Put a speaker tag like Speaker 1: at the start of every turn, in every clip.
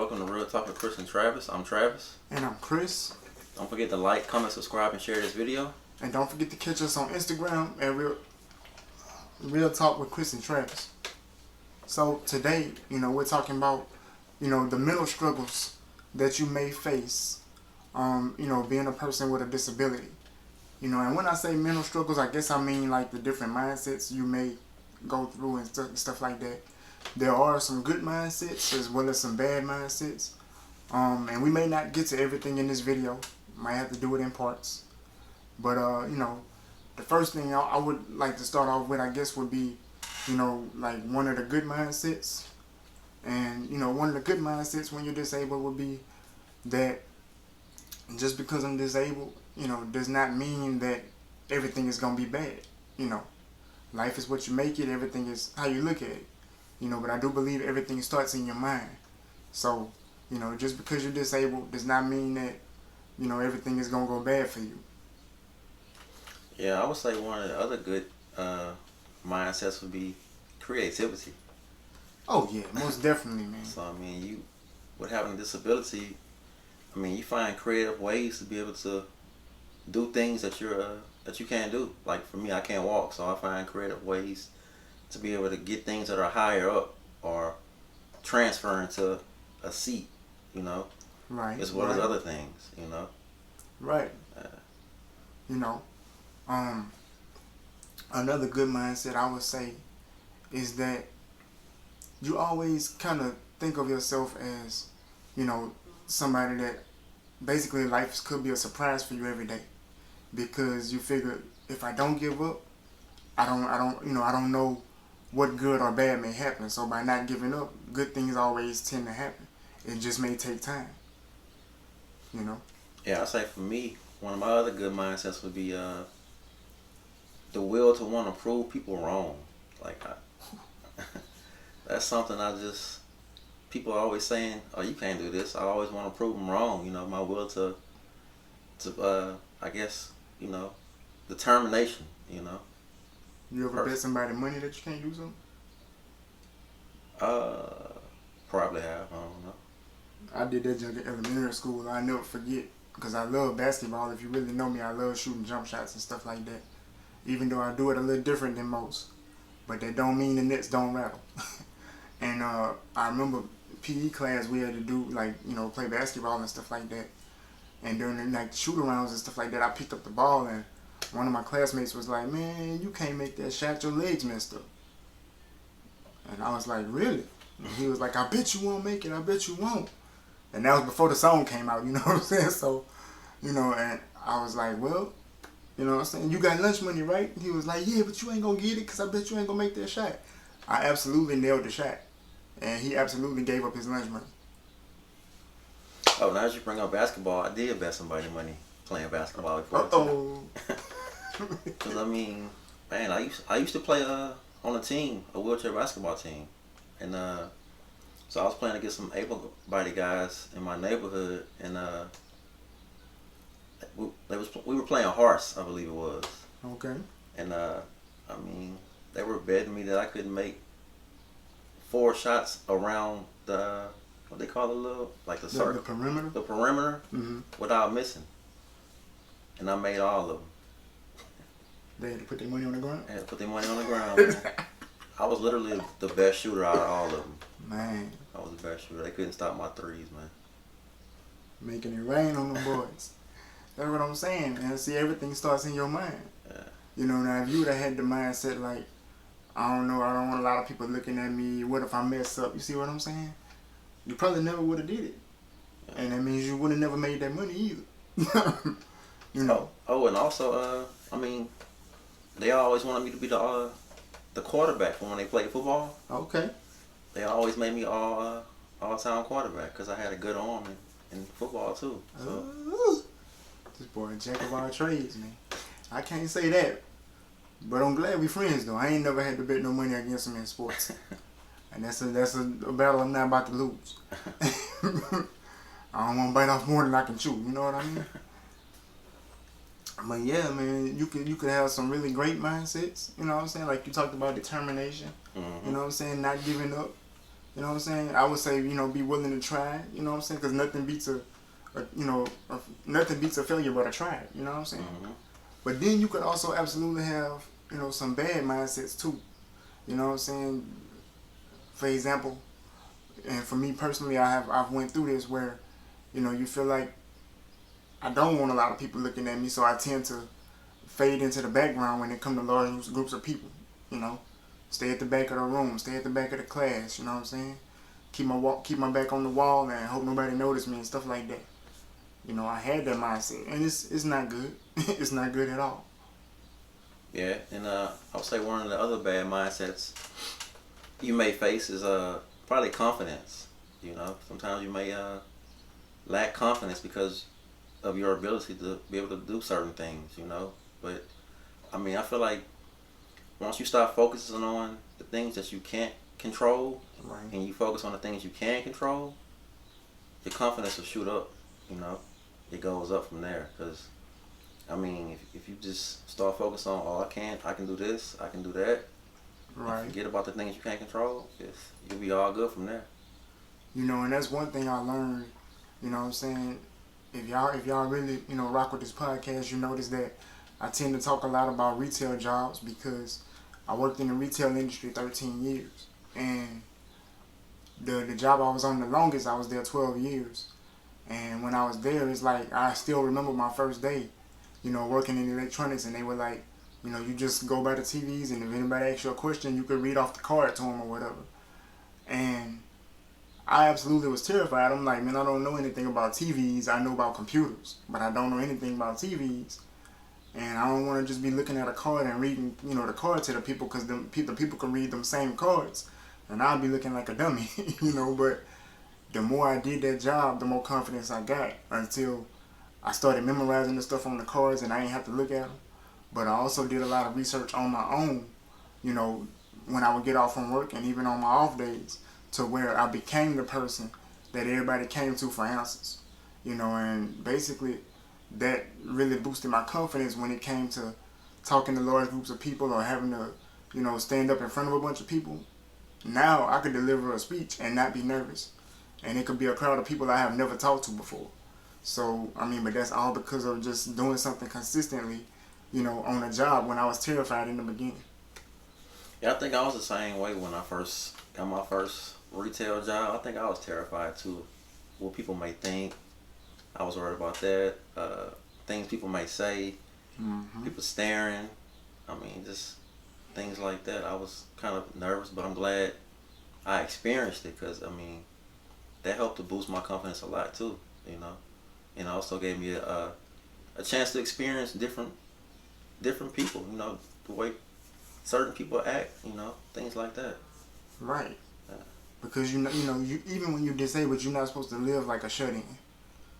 Speaker 1: welcome to Real Talk with Chris and Travis. I'm Travis.
Speaker 2: And I'm Chris.
Speaker 1: Don't forget to like, comment, subscribe, and share this video.
Speaker 2: And don't forget to catch us on Instagram at Real Talk with Chris and Travis. So today, we're talking about, the mental struggles that you may face, being a person with a disability. And when I say mental struggles, I guess I mean like the different mindsets you may go through and stuff like that. There are some good mindsets as well as some bad mindsets. And we may not get to everything in this video. Might have to do it in parts. But, the first thing I would like to start off with, I guess, would be, like one of the good mindsets. And, one of the good mindsets when you're disabled would be that just because I'm disabled, does not mean that everything is going to be bad. Life is what you make it. Everything is how you look at it. But I do believe everything starts in your mind. So, just because you're disabled does not mean that, everything is going to go bad for you.
Speaker 1: Yeah, I would say one of the other good mindsets would be creativity.
Speaker 2: Oh, yeah, most definitely, man.
Speaker 1: So, I mean, you, with having a disability, you find creative ways to be able to do things that you can't do. Like, for me, I can't walk, so I find creative ways to be able to get things that are higher up or transfer into a seat,
Speaker 2: Right.
Speaker 1: as well as other things,
Speaker 2: Right. Another good mindset I would say is that you always kind of think of yourself as, somebody that basically life could be a surprise for you every day, because you figure if I don't give up, I don't know what good or bad may happen. So by not giving up, good things always tend to happen. It just may take time.
Speaker 1: Yeah, I say for me, one of my other good mindsets would be the will to want to prove people wrong. Like, that's something people are always saying, oh, you can't do this. I always want to prove them wrong. My will to I guess, determination,
Speaker 2: You ever bet somebody money that you can't do something?
Speaker 1: Probably have. I don't know.
Speaker 2: I did that junk in elementary school. I never forget, because I love basketball. If you really know me, I love shooting jump shots and stuff like that. Even though I do it a little different than most. But that don't mean the nets don't rattle. And I remember PE class we had to do, play basketball and stuff like that. And during the shoot-arounds and stuff like that, I picked up the ball, and one of my classmates was like, man, you can't make that shot, your legs messed up. And I was like, really? And he was like, I bet you won't make it, I bet you won't. And that was before the song came out, you know what I'm saying? So, and I was like, well, you know what I'm saying? You got lunch money, right? He was like, yeah, but you ain't gonna get it because I bet you ain't gonna make that shot. I absolutely nailed the shot. And he absolutely gave up his lunch money.
Speaker 1: Oh, now that you bring up basketball, I did bet somebody money playing basketball before.
Speaker 2: Uh-oh.
Speaker 1: Because, man, I used to play on a team, a wheelchair basketball team. And so I was playing against some able-bodied guys in my neighborhood. And we were playing horse, I believe it was.
Speaker 2: Okay.
Speaker 1: And, they were betting me that I couldn't make 4 shots around the, what they call the circle?
Speaker 2: The perimeter?
Speaker 1: The perimeter, without missing. And I made all of them.
Speaker 2: They had to put their money on the ground?
Speaker 1: I had to put their money on the ground, man. I was literally the best shooter out of all of them.
Speaker 2: Man.
Speaker 1: I was the best shooter. They couldn't stop my threes, man.
Speaker 2: Making it rain on them boys. That's what I'm saying, man. See, everything starts in your mind.
Speaker 1: Yeah.
Speaker 2: Now if you would have had the mindset like, I don't know, I don't want a lot of people looking at me, what if I mess up? You see what I'm saying? You probably never would have did it. Yeah. And that means you would have never made that money either.
Speaker 1: Oh, and also, they always wanted me to be the quarterback for when they played football.
Speaker 2: Okay.
Speaker 1: They always made me all-time quarterback because I had a good arm in football too. So.
Speaker 2: This boy a jack of all trades, man. I can't say that, but I'm glad we friends though. I ain't never had to bet no money against him in sports, and that's a battle I'm not about to lose. I don't want to bite off more than I can chew. You know what I mean? But yeah, man, you could have some really great mindsets. You know what I'm saying? Like you talked about determination. You know what I'm saying? Not giving up. You know what I'm saying? I would say, you know, be willing to try. You know what I'm saying? Because nothing beats nothing beats a failure but a try. You know what I'm saying?
Speaker 1: Mm-hmm.
Speaker 2: But then you could also absolutely have, you know, some bad mindsets too. You know what I'm saying? For example, and for me personally, I've went through this where, you know, you feel like I don't want a lot of people looking at me, so I tend to fade into the background when it comes to large groups of people. You know, stay at the back of the room, stay at the back of the class. You know what I'm saying? Keep my back on the wall and hope nobody notice me and stuff like that. You know, I had that mindset, and it's not good. It's not good at all.
Speaker 1: Yeah, and I would say one of the other bad mindsets you may face is probably confidence. You know, sometimes you may lack confidence because of your ability to be able to do certain things. You know, but I mean, I feel like once you start focusing on the things that you can't control,
Speaker 2: Right.
Speaker 1: and you focus on the things you can control, your confidence will shoot up. You know, it goes up from there. Because I mean, if you just start focusing on, oh, I can do this, I can do that,
Speaker 2: Right.
Speaker 1: and forget about the things you can't control, you'll be all good from there.
Speaker 2: You know, and that's one thing I learned. You know what I'm saying? If y'all really, you know, rock with this podcast, you notice that I tend to talk a lot about retail jobs because I worked in the retail industry 13 years. And the job I was on the longest, I was there 12 years. And when I was there, it's like I still remember my first day, you know, working in electronics, and they were like, you know, you just go by the TVs, and if anybody asks you a question, you could read off the card to them or whatever. And I absolutely was terrified. I'm like, man, I don't know anything about TVs. I know about computers, but I don't know anything about TVs. And I don't want to just be looking at a card and reading, you know, the card to the people, because the people can read them same cards, and I'll be looking like a dummy, you know. But the more I did that job, the more confidence I got, until I started memorizing the stuff on the cards and I didn't have to look at them. But I also did a lot of research on my own, you know, when I would get off from work and even on my off days, to where I became the person that everybody came to for answers, you know. And basically that really boosted my confidence when it came to talking to large groups of people or having to, you know, stand up in front of a bunch of people. Now I could deliver a speech and not be nervous. And it could be a crowd of people I have never talked to before. So, I mean, but that's all because of just doing something consistently, you know, on a job when I was terrified in the beginning.
Speaker 1: Yeah, I think I was the same way when I first got my first retail job. I think I was terrified too. What people may think. I was worried about that. Things people may say.
Speaker 2: Mm-hmm.
Speaker 1: People staring. I mean, just things like that. I was kind of nervous, but I'm glad I experienced it, because, I mean, that helped to boost my confidence a lot too, you know. And it also gave me a chance to experience different people, you know, the way certain people act, you know, things like that.
Speaker 2: Right.
Speaker 1: Yeah.
Speaker 2: Because you know, you even when you're disabled, you're not supposed to live like a shut-in.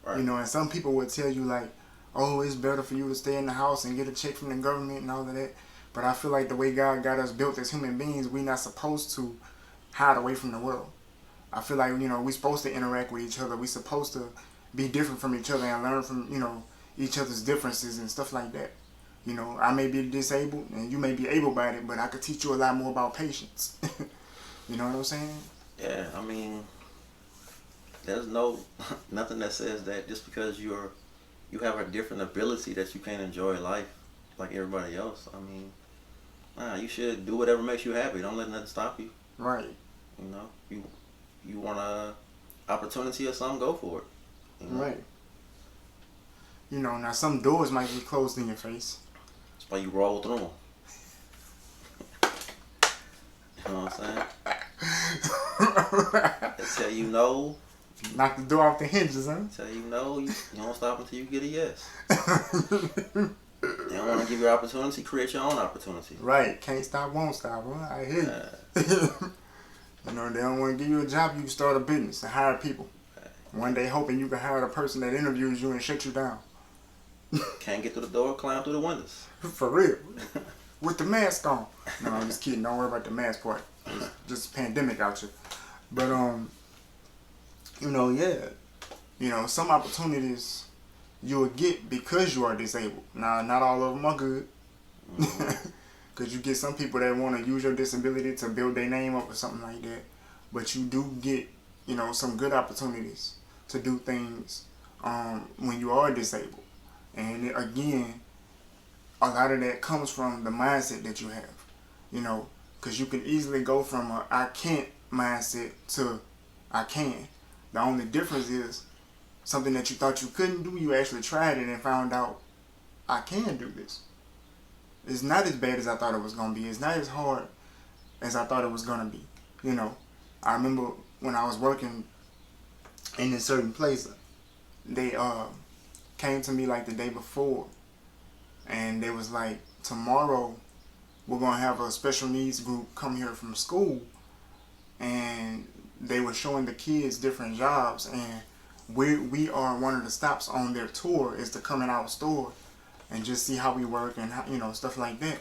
Speaker 1: Right.
Speaker 2: You know, and some people would tell you like, oh, it's better for you to stay in the house and get a check from the government and all of that. But I feel like the way God got us built as human beings, we're not supposed to hide away from the world. I feel like, you know, we're supposed to interact with each other. We're supposed to be different from each other and learn from, you know, each other's differences and stuff like that. You know, I may be disabled and you may be able-bodied, but I could teach you a lot more about patience. You know what I'm saying?
Speaker 1: Yeah, I mean, there's nothing that says that just because you have a different ability that you can't enjoy life like everybody else. I mean, you should do whatever makes you happy. Don't let nothing stop you.
Speaker 2: Right.
Speaker 1: You know, you want a opportunity or something, go for it. You know?
Speaker 2: Right. You know, now some doors might be closed in your face.
Speaker 1: That's why you roll through them. You know what I'm saying? They tell you no.
Speaker 2: Knock the door off the hinges, huh?
Speaker 1: Tell you no, you don't stop until you get a yes. They don't want to give you an opportunity, create your own opportunity.
Speaker 2: Right. Can't stop, won't stop, huh? I hear you. You know, they don't want to give you a job, you can start a business and hire people. One day hoping you can hire the person that interviews you and shut you down.
Speaker 1: Can't get through the door, climb through the windows.
Speaker 2: For real. With the mask on. No, I'm just kidding. Don't worry about the mask part. It's just a pandemic out here. But, you know, yeah. You know, some opportunities you will get because you are disabled. Now, not all of them are good. Because you get some people that want to use your disability to build their name up or something like that. but you do get, some good opportunities to do things when you are disabled. And again, a lot of that comes from the mindset that you have, because you can easily go from a I can't mindset to I can. The only difference is something that you thought you couldn't do, you actually tried it and found out I can do this. It's not as bad as I thought it was going to be. It's not as hard as I thought it was going to be. I remember when I was working in a certain place, they came to me like the day before, and they was like, tomorrow we're going to have a special needs group come here from school, and they were showing the kids different jobs, and we are one of the stops on their tour is to come in our store and just see how we work and how, stuff like that.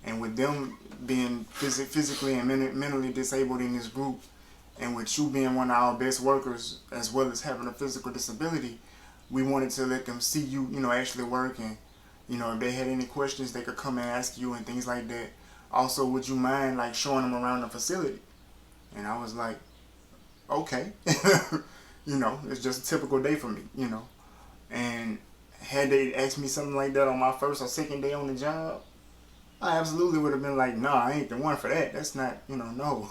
Speaker 2: And with them being physically and mentally disabled in this group, and with you being one of our best workers as well as having a physical disability, we wanted to let them see you, actually work, and if they had any questions they could come and ask you and things like that. Also, would you mind like showing them around the facility? And I was like, okay. It's just a typical day for me, And had they asked me something like that on my first or second day on the job, I absolutely would have been like, nah, I ain't the one for that. That's not, no.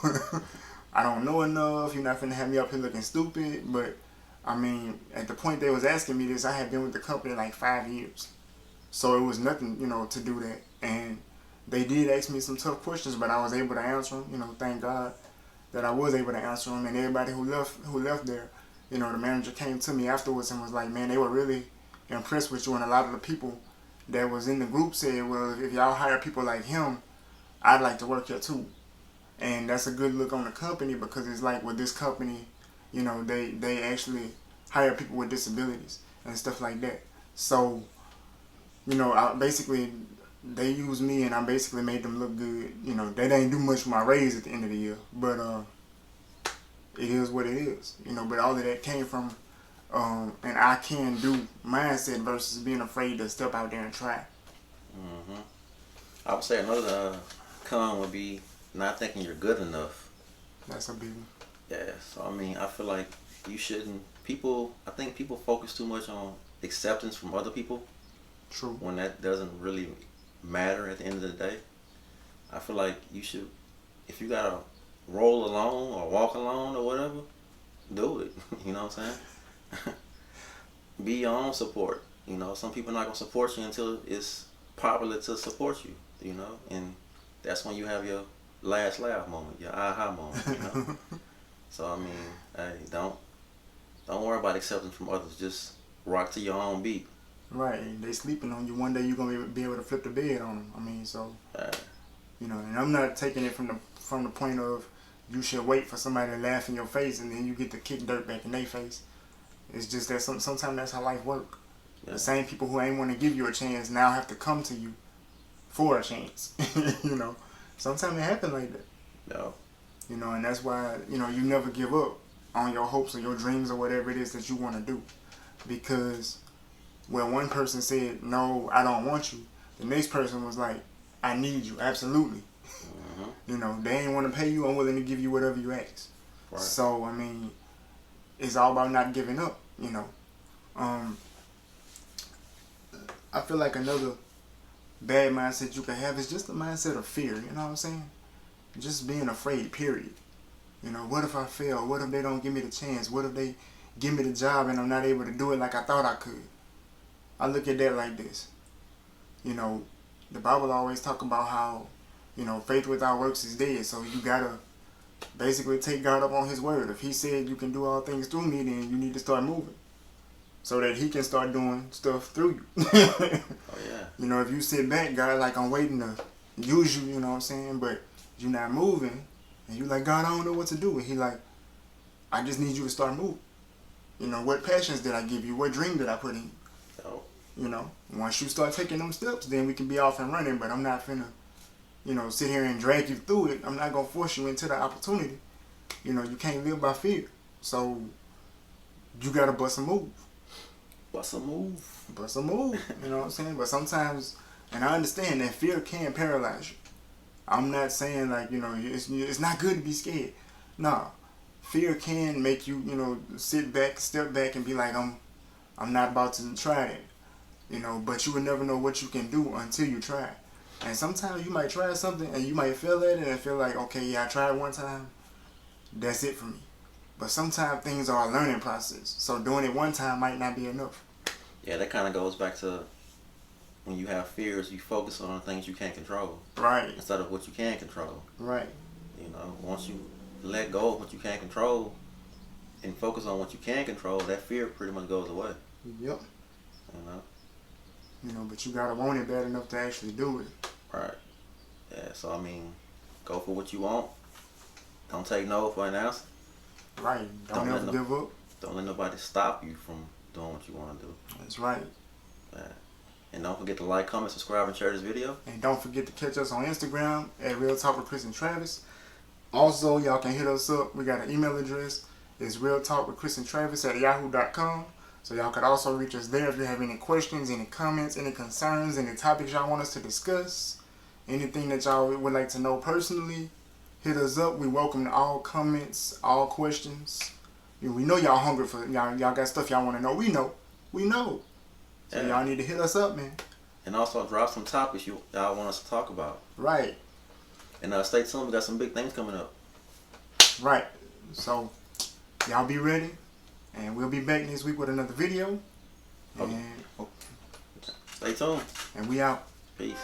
Speaker 2: I don't know enough. You're not finna have me up here looking stupid. But, I mean, at the point they was asking me this, I had been with the company like 5 years. So it was nothing, to do that. And they did ask me some tough questions, but I was able to answer them. Thank God that I was able to answer them. And everybody who left there, the manager came to me afterwards and was like, man, they were really impressed with you. And a lot of the people that was in the group said, well, if y'all hire people like him, I'd like to work here too. And that's a good look on the company, because it's like with this company, they actually hire people with disabilities and stuff like that. So, they used me and I basically made them look good. They didn't do much for my raise at the end of the year, but it is what it is. But all of that came from an I can do mindset versus being afraid to step out there and try.
Speaker 1: Mm-hmm. I would say another con would be not thinking you're good enough.
Speaker 2: That's a big one.
Speaker 1: Yeah, so I mean, I feel like you shouldn't. I think people focus too much on acceptance from other people.
Speaker 2: True.
Speaker 1: When that doesn't really matter at the end of the day. I feel like you should, if you gotta roll alone or walk alone or whatever, do it. You know what I'm saying? Be your own support. Some people are not gonna support you until it's popular to support you. And that's when you have your last laugh moment, your aha moment. So I mean, hey, don't worry about acceptance from others. Just rock to your own beat.
Speaker 2: Right, they sleeping on you. One day you're gonna be able to flip the bed on them. I mean, so and I'm not taking it from the point of you should wait for somebody to laugh in your face and then you get to kick dirt back in their face. It's just that sometimes that's how life works. Yeah. The same people who ain't want to give you a chance now have to come to you for a chance. Sometimes it happens like that.
Speaker 1: Yeah.
Speaker 2: And that's why you never give up on your hopes or your dreams or whatever it is that you want to do, because where one person said, no, I don't want you, the next person was like, I need you, absolutely. Mm-hmm. They ain't want to pay you, I'm willing to give you whatever you ask. Right. So, I mean, it's all about not giving up, I feel like another bad mindset you can have is just the mindset of fear, you know what I'm saying? Just being afraid, period. What if I fail? What if they don't give me the chance? What if they give me the job and I'm not able to do it like I thought I could? I look at that like this. The Bible always talk about how, faith without works is dead. So you gotta basically take God up on his word. If he said you can do all things through me, then you need to start moving so that he can start doing stuff through you.
Speaker 1: Oh, yeah.
Speaker 2: If you sit back, God, like, I'm waiting to use you, you know what I'm saying? But you're not moving, and you like, God, I don't know what to do. And he like, I just need you to start moving. What passions did I give you? What dream did I put in you? Once you start taking them steps, then we can be off and running. But I'm not finna, sit here and drag you through it. I'm not gonna force you into the opportunity. You can't live by fear. So you gotta bust a move.
Speaker 1: Bust a move.
Speaker 2: Bust a move. You know what I'm saying? But sometimes, and I understand that fear can paralyze you. I'm not saying like, it's not good to be scared. No. fear can make you, sit back, step back, and be like, I'm not about to try it. But you will never know what you can do until you try it. And sometimes you might try something and you might fail at it and feel like, okay, yeah, I tried one time, that's it for me. But sometimes things are a learning process. So doing it one time might not be enough.
Speaker 1: Yeah, that kind of goes back to when you have fears, you focus on things you can't control.
Speaker 2: Right.
Speaker 1: Instead of what you can control.
Speaker 2: Right.
Speaker 1: Once you let go of what you can't control and focus on what you can control, that fear pretty much goes away.
Speaker 2: Yep. But you gotta want it bad enough to actually do it.
Speaker 1: Right. Yeah, so go for what you want. Don't take no for an answer.
Speaker 2: Right. Don't ever give up.
Speaker 1: Don't let nobody stop you from doing what you want to do.
Speaker 2: That's right.
Speaker 1: Yeah. And don't forget to like, comment, subscribe, and share this video.
Speaker 2: And don't forget to catch us on Instagram at Real Talk with Chris and Travis. Also, y'all can hit us up. We got an email address. It's realtalkwithchrisandtravis@yahoo.com. So y'all could also reach us there if you have any questions, any comments, any concerns, any topics y'all want us to discuss, anything that y'all would like to know personally. Hit us up. We welcome all comments, all questions. We know y'all hungry for y'all got stuff y'all want to know. We know. So y'all need to hit us up, man.
Speaker 1: And also drop some topics y'all want us to talk about.
Speaker 2: Right.
Speaker 1: And stay tuned. We got some big things coming up.
Speaker 2: Right. So y'all be ready. And we'll be back next week with another video.
Speaker 1: Okay. Stay tuned.
Speaker 2: And we out.
Speaker 1: Peace.